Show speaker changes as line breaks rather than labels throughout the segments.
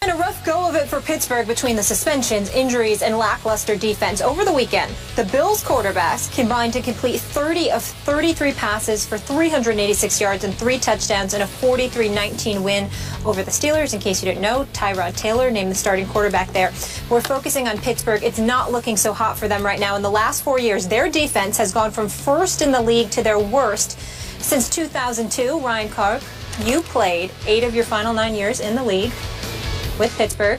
And a rough go of it for Pittsburgh between the suspensions, injuries, and lackluster defense. Over the weekend, the Bills quarterbacks combined to complete 30 of 33 passes for 386 yards and 3 touchdowns in a 43-19 win over the Steelers. In case you didn't know, Tyrod Taylor named the starting quarterback there. We're focusing on Pittsburgh. It's not looking so hot for them right now. In the last 4 years, their defense has gone from first in the league to their worst since 2002. Ryan Clark, you played 8 of your final 9 years in the league with Pittsburgh,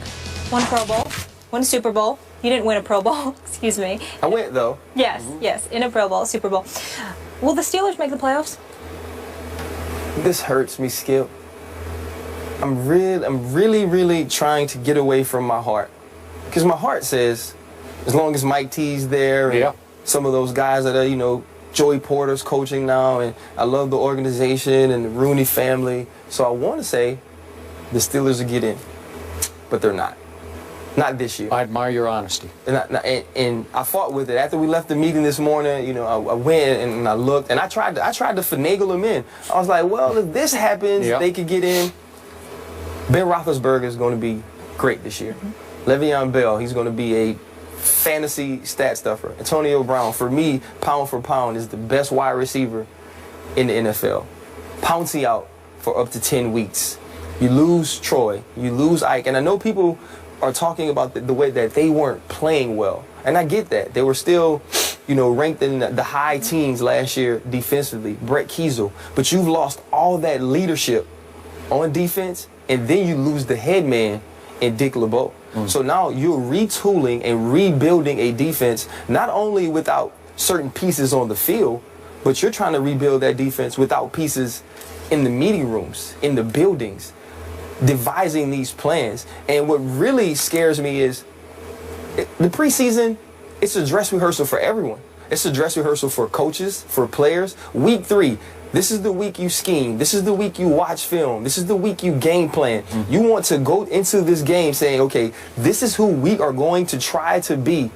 won Pro Bowl, won Super Bowl. You didn't win a Pro Bowl, excuse me.
I went, though.
Yes, yes, in a Pro Bowl, Super Bowl. Will the Steelers make the playoffs?
This hurts me, Skip. I'm really trying to get away from my heart. Because my heart says, as long as Mike T's there, and some of those guys that are, Joey Porter's coaching now, and I love the organization and the Rooney family. So I want to say the Steelers will get in. But they're not. Not this year.
I admire your honesty.
And I fought with it. After we left the meeting this morning, I went and I looked, and I tried to finagle them in. I was like, well, if this happens, they could get in. Ben Roethlisberger is going to be great this year. Le'Veon Bell, he's going to be a fantasy stat stuffer. Antonio Brown, for me, pound for pound, is the best wide receiver in the NFL. Pouncey out for up to 10 weeks. You lose Troy, you lose Ike, and I know people are talking about the way that they weren't playing well, and I get that. They were still, ranked in the high teens last year defensively, Brett Kiesel, but you've lost all that leadership on defense, and then you lose the head man in Dick LeBeau. So now you're retooling and rebuilding a defense, not only without certain pieces on the field, but you're trying to rebuild that defense without pieces in the meeting rooms, in the buildings, devising these plans. And what really scares me is the preseason, it's a dress rehearsal for everyone. It's a dress rehearsal for coaches, for players. Week 3, this is the week you scheme. This is the week you watch film. This is the week you game plan. You want to go into this game saying, okay, this is who we are going to try to be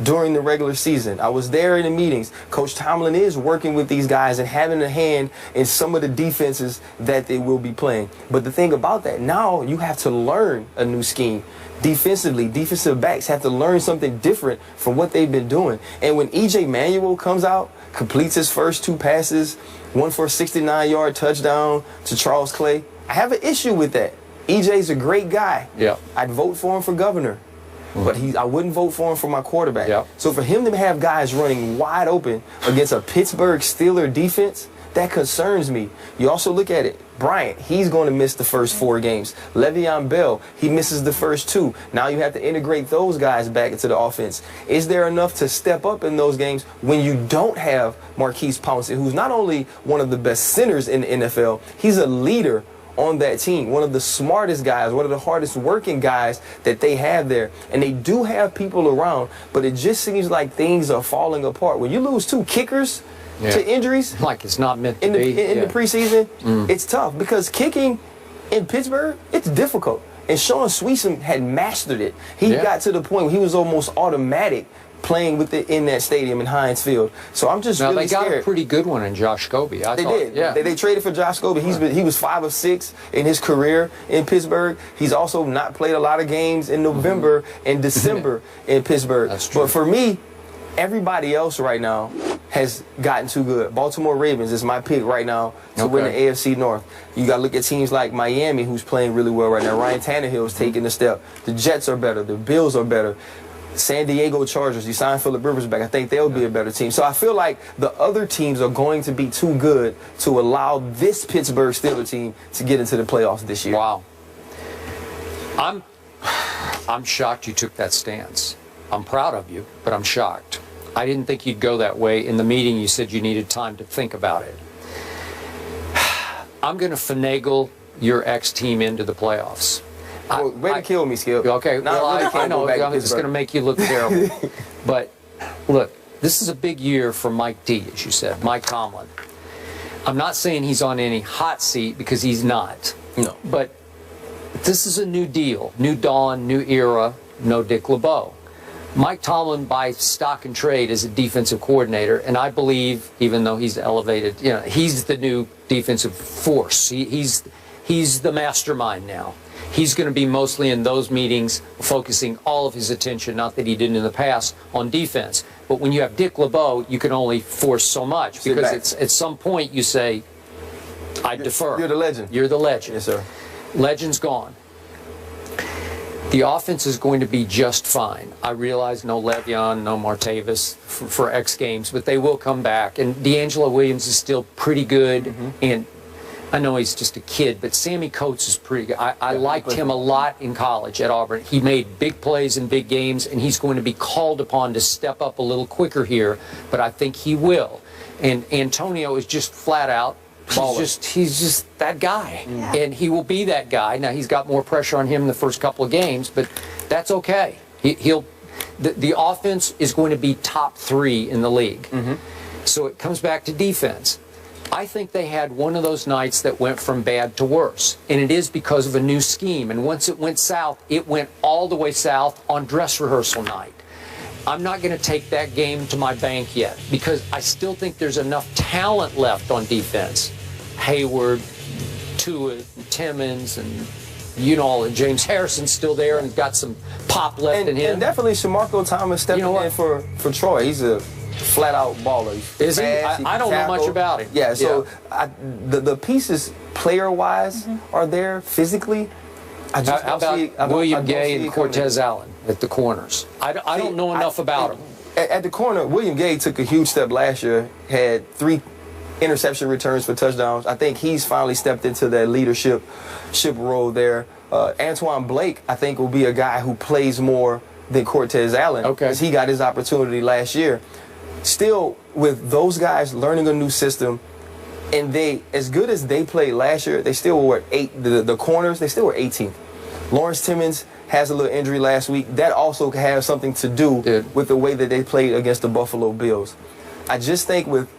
during the regular season. I was there in the meetings. Coach Tomlin is working with these guys and having a hand in some of the defenses that they will be playing. But the thing about that, now you have to learn a new scheme. Defensively, defensive backs have to learn something different from what they've been doing. And when E.J. Manuel comes out, completes his first 2 passes, one for a 69-yard touchdown to Charles Clay, I have an issue with that. E.J.'s a great guy. I'd vote for him for governor. But I wouldn't vote for him for my quarterback. So for him to have guys running wide open against a Pittsburgh Steelers defense, that concerns me. You also look at it. Bryant, he's going to miss the first 4 games. Le'Veon Bell, he misses the first 2. Now you have to integrate those guys back into the offense. Is there enough to step up in those games when you don't have Marquise Pouncey, who's not only one of the best centers in the NFL, he's a leader on that team, one of the smartest guys, one of the hardest working guys that they have there. And they do have people around, but it just seems like things are falling apart. When you lose 2 kickers to injuries,
like it's not meant to
in
be
in the preseason, it's tough because kicking in Pittsburgh, it's difficult. And Sean Sweetson had mastered it. He got to the point where he was almost automatic playing with it in that stadium in Heinz Field. So I'm just really scared.
They got a pretty good one in Josh Scobie.
They did. Yeah. They traded for Josh Scobie. He was 5 of 6 in his career in Pittsburgh. He's also not played a lot of games in November and December in Pittsburgh.
That's true.
But for me, everybody else right now has gotten too good. Baltimore Ravens is my pick right now to win the AFC North. You got to look at teams like Miami, who's playing really well right now. Ryan Tannehill is taking a step. The Jets are better. The Bills are better. San Diego Chargers, you signed Phillip Rivers back. I think they'll be a better team. So I feel like the other teams are going to be too good to allow this Pittsburgh Steelers team to get into the playoffs this year.
Wow. I'm shocked you took that stance. I'm proud of you, but I'm shocked. I didn't think you'd go that way. In the meeting, you said you needed time to think about it. I'm going to finagle your ex-team into the playoffs.
Way to kill me, Skip.
Okay, well, I know. It's going to make you look terrible. But, look, this is a big year for Mike D, as you said, Mike Tomlin. I'm not saying he's on any hot seat because he's not.
No.
But this is a new deal, new dawn, new era, no Dick LeBeau. Mike Tomlin buys stock and trade as a defensive coordinator, and I believe, even though he's elevated, he's the new defensive force. He's the mastermind now. He's going to be mostly in those meetings, focusing all of his attention, not that he didn't in the past, on defense. But when you have Dick LeBeau, you can only force so much, because it's, at some point you say, I defer.
You're the legend.
You're the legend.
Yes, sir.
Legend's gone. The offense is going to be just fine. I realize no Le'Veon, no Martavis for X Games, but they will come back. And D'Angelo Williams is still pretty good. And I know he's just a kid, but Sammy Coates is pretty good. I liked him a lot in college at Auburn. He made big plays in big games, and he's going to be called upon to step up a little quicker here, but I think he will. And Antonio is just flat out, he's just that guy. Yeah. And he will be that guy. Now, he's got more pressure on him in the first couple of games, but that's okay. The offense is going to be top 3 in the league. So it comes back to defense. I think they had one of those nights that went from bad to worse, and it is because of a new scheme. And once it went south, it went all the way south on dress rehearsal night. I'm not going to take that game to my bank yet, because I still think there's enough talent left on defense. Hayward, Tua, Timmons, and James Harrison's still there and got some pop left in him.
And definitely Shamarko Thomas stepping in for Troy. He's a flat-out baller.
Is he? I don't know much about him.
Yeah, so the pieces player-wise are there physically. I just
How about William Gay and Cortez Allen at the corners? I don't know enough about them.
At the corner, William Gay took a huge step last year, had 3 interception returns for touchdowns. I think he's finally stepped into that leadership role there. Antoine Blake, I think, will be a guy who plays more than Cortez Allen, because he got his opportunity last year. Still, with those guys learning a new system, and they, as good as they played last year, they still were the corners, they still were 18th. Lawrence Timmons has a little injury last week. That also has something to do with the way that they played against the Buffalo Bills. I just think with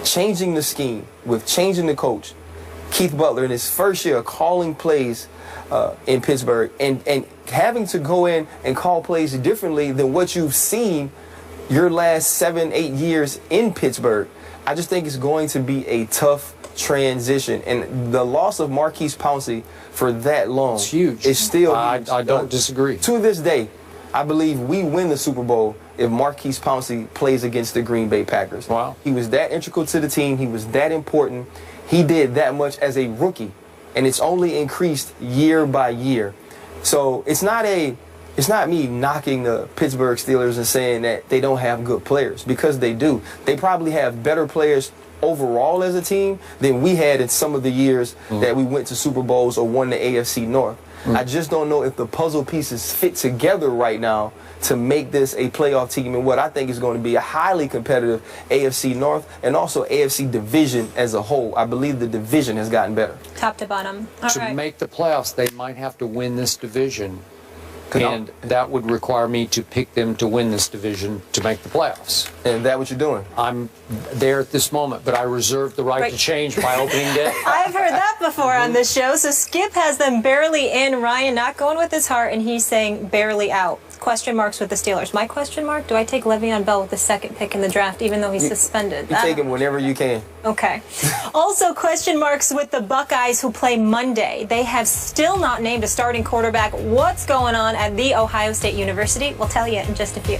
changing the scheme, with changing the coach, Keith Butler in his first year calling plays in Pittsburgh, and having to go in and call plays differently than what you've seen your last 7-8 years in Pittsburgh, I just think it's going to be a tough transition. And the loss of Marquise Pouncey for that long is huge. It's still huge.
I don't disagree.
To this day, I believe we win the Super Bowl if Marquise Pouncey plays against the Green Bay Packers.
Wow.
He was that integral to the team. He was that important. He did that much as a rookie, and it's only increased year by year. So it's not me knocking the Pittsburgh Steelers and saying that they don't have good players, because they do. They probably have better players overall as a team than we had in some of the years that we went to Super Bowls or won the AFC North. I just don't know if the puzzle pieces fit together right now to make this a playoff team in what I think is going to be a highly competitive AFC North and also AFC division as a whole. I believe the division has gotten better.
Top to bottom.
To make the playoffs, they might have to win this division. And that would require me to pick them to win this division to make the playoffs.
And that what you're doing?
I'm there at this moment, but I reserve the right to change by opening day.
I've heard that before on this show. So Skip has them barely in. Ryan not going with his heart, and he's saying barely out. Question marks with the Steelers. My question mark, do I take Le'Veon Bell with the 2nd pick in the draft, even though he's suspended?
You take him whenever you can.
Okay. Also, question marks with the Buckeyes, who play Monday. They have still not named a starting quarterback. What's going on at The Ohio State University? We'll tell you in just a few.